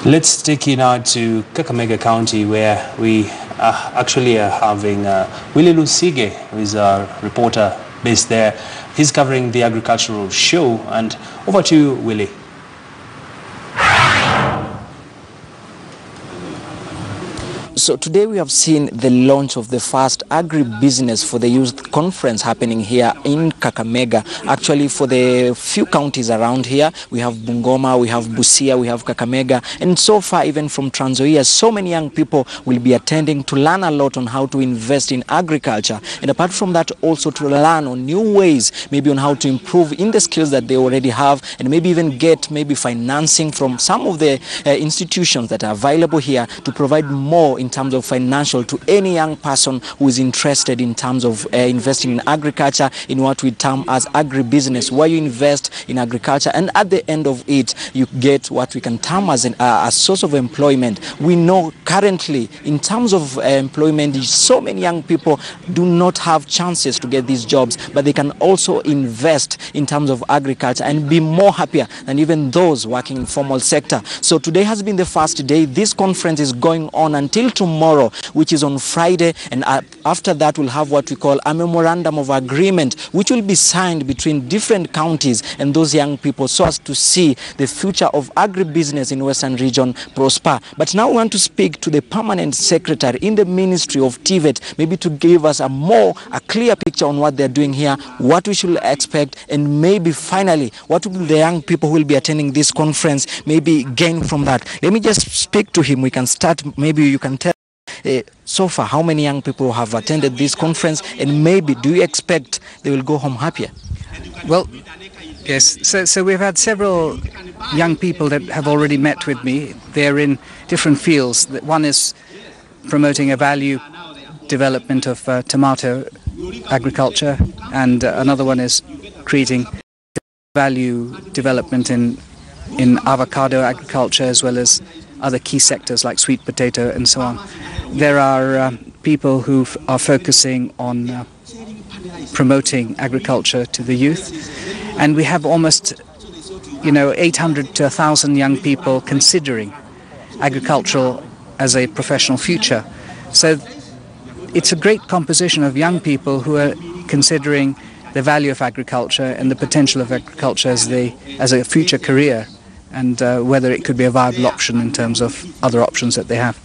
Let's take you now to Kakamega County, where we actually are having Willie Lusige, who is a reporter based there. He's covering the agricultural show. And over to you, Willie. So today we have seen the launch of the first agribusiness for the youth conference happening here in Kakamega. Actually, for the few counties around here, we have Bungoma, we have Busia, we have Kakamega, and so far even from Trans Nzoia, so many young people will be attending to learn a lot on how to invest in agriculture. And apart from that, also to learn on new ways, maybe on how to improve in the skills that they already have, and maybe even get maybe financing from some of the institutions that are available here to provide more in terms of financial to any young person who is interested in terms of investing in agriculture, in what we term as agribusiness, where you invest in agriculture and at the end of it you get what we can term as a source of employment. We know currently in terms of employment, so many young people do not have chances to get these jobs, but they can also invest in terms of agriculture and be more happier than even those working in formal sector. So today has been the first day. This conference is going on until tomorrow, which is on Friday, and after that we'll have what we call a memorandum of agreement, which will be signed between different counties and those young people, so as to see the future of agribusiness in Western region prosper. But now we want to speak to the permanent secretary in the Ministry of TVET, maybe to give us a clear picture on what they're doing here, what we should expect, and maybe finally what will the young people who will be attending this conference maybe gain from that. Let me just speak to him. We can start, maybe you can tell so far how many young people have attended this conference, and maybe do you expect they will go home happier? Well, yes, so we've had several young people that have already met with me. They're in different fields. One is promoting a value development of tomato agriculture, and another one is creating value development in avocado agriculture, as well as other key sectors like sweet potato and so on. There are people who are focusing on promoting agriculture to the youth, and we have almost 800 to 1,000 young people considering agricultural as a professional future. So it's a great composition of young people who are considering the value of agriculture and the potential of agriculture as a future career, and whether it could be a viable option in terms of other options that they have.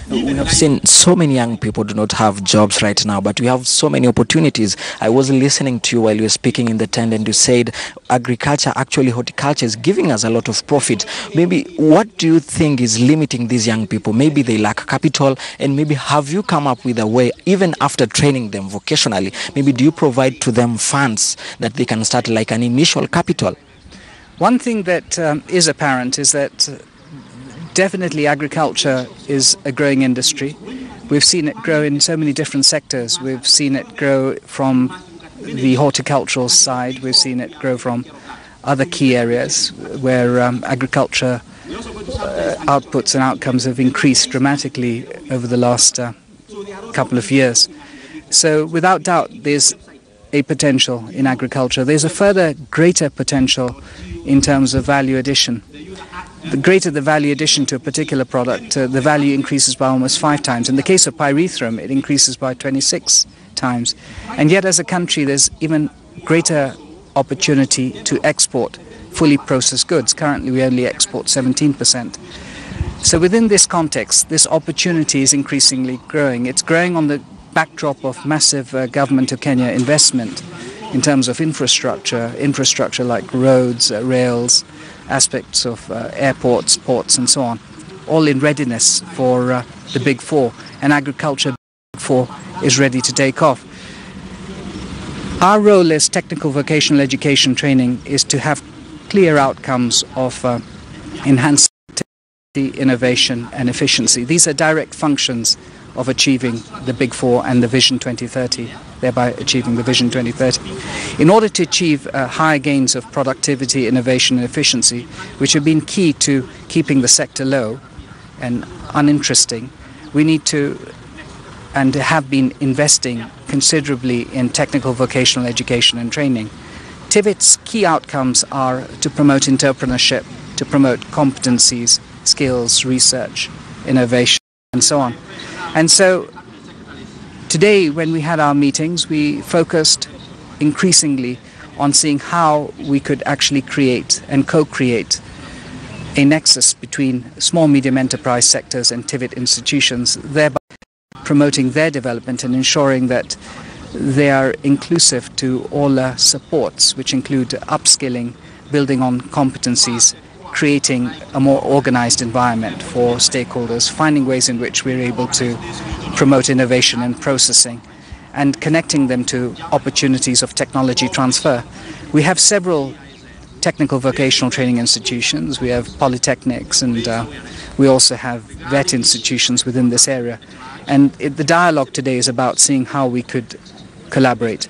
We have seen so many young people do not have jobs right now, but we have so many opportunities. I was listening to you while you were speaking in the tent, and you said agriculture, actually horticulture, is giving us a lot of profit. Maybe what do you think is limiting these young people? Maybe they lack capital, and maybe have you come up with a way, even after training them vocationally, maybe do you provide to them funds that they can start like an initial capital? One thing that is apparent is that definitely agriculture is a growing industry. We've seen it grow in so many different sectors. We've seen it grow from the horticultural side. We've seen it grow from other key areas where agriculture outputs and outcomes have increased dramatically over the last couple of years. So without doubt, there's a potential in agriculture. There's a further greater potential in terms of value addition. The greater the value addition to a particular product, the value increases by almost 5 times. In the case of pyrethrum, it increases by 26 times. And yet as a country, there's even greater opportunity to export fully processed goods. Currently, we only export 17%. So within this context, this opportunity is increasingly growing. It's growing on the backdrop of massive government of Kenya investment in terms of infrastructure like roads, rails, aspects of airports, ports and so on, all in readiness for the Big Four, and agriculture Big Four is ready to take off. Our role as technical vocational education training is to have clear outcomes of enhanced innovation and efficiency. These are direct functions of achieving the Big Four and the Vision 2030, thereby achieving the Vision 2030. In order to achieve higher gains of productivity, innovation and efficiency, which have been key to keeping the sector low and uninteresting, we need to and have been investing considerably in technical vocational education and training. TVET's key outcomes are to promote entrepreneurship, to promote competencies, skills, research, innovation, and so on. And so today, when we had our meetings, we focused increasingly on seeing how we could actually create and co-create a nexus between small medium enterprise sectors and TVET institutions, thereby promoting their development and ensuring that they are inclusive to all supports, which include upskilling, building on competencies, creating a more organized environment for stakeholders, finding ways in which we're able to promote innovation and processing, and connecting them to opportunities of technology transfer. We have several technical vocational training institutions. We have polytechnics, and we also have VET institutions within this area. And the dialogue today is about seeing how we could collaborate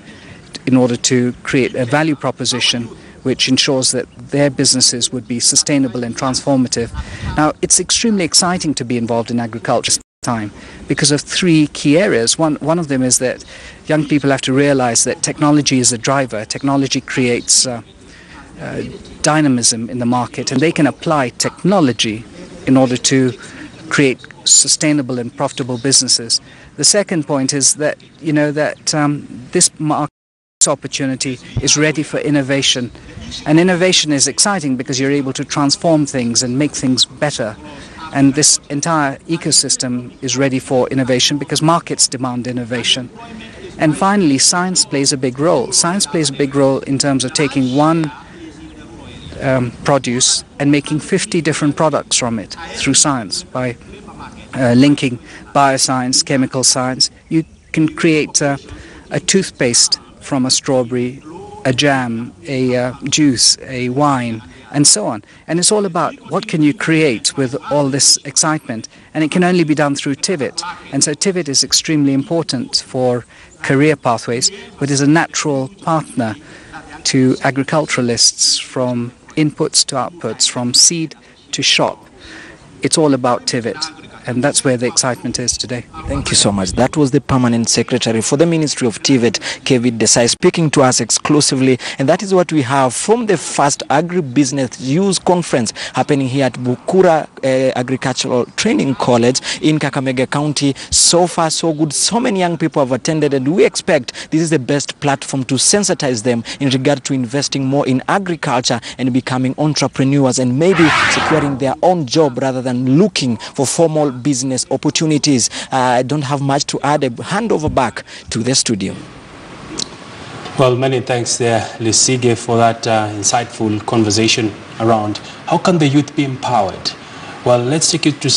in order to create a value proposition which ensures that their businesses would be sustainable and transformative. Now, it's extremely exciting to be involved in agriculture this time because of three key areas. One of them is that young people have to realize that technology is a driver. Technology creates dynamism in the market, and they can apply technology in order to create sustainable and profitable businesses. The second point is that this market opportunity is ready for innovation, and innovation is exciting because you're able to transform things and make things better, and this entire ecosystem is ready for innovation because markets demand innovation. And finally, science plays a big role. Science plays a big role in terms of taking one produce and making 50 different products from it through science. By linking bioscience, chemical science, you can create a toothpaste from a strawberry, a jam, a juice, a wine, and so on. And it's all about what can you create with all this excitement, and it can only be done through TVET. And so TVET is extremely important for career pathways, but is a natural partner to agriculturalists from inputs to outputs, from seed to shop. It's all about TVET, and that's where the excitement is today. Thank you so much. That was the Permanent Secretary for the Ministry of TVET, Kevin Desai, speaking to us exclusively. And that is what we have from the first agribusiness youth conference happening here at Bukura Agricultural Training College in Kakamega County. So far, so good. So many young people have attended, and we expect this is the best platform to sensitize them in regard to investing more in agriculture and becoming entrepreneurs and maybe securing their own job rather than looking for formal business opportunities. I don't have much to add. A hand over back to the studio. Well, many thanks there, Lusige, for that insightful conversation around how can the youth be empowered. Well, let's take it to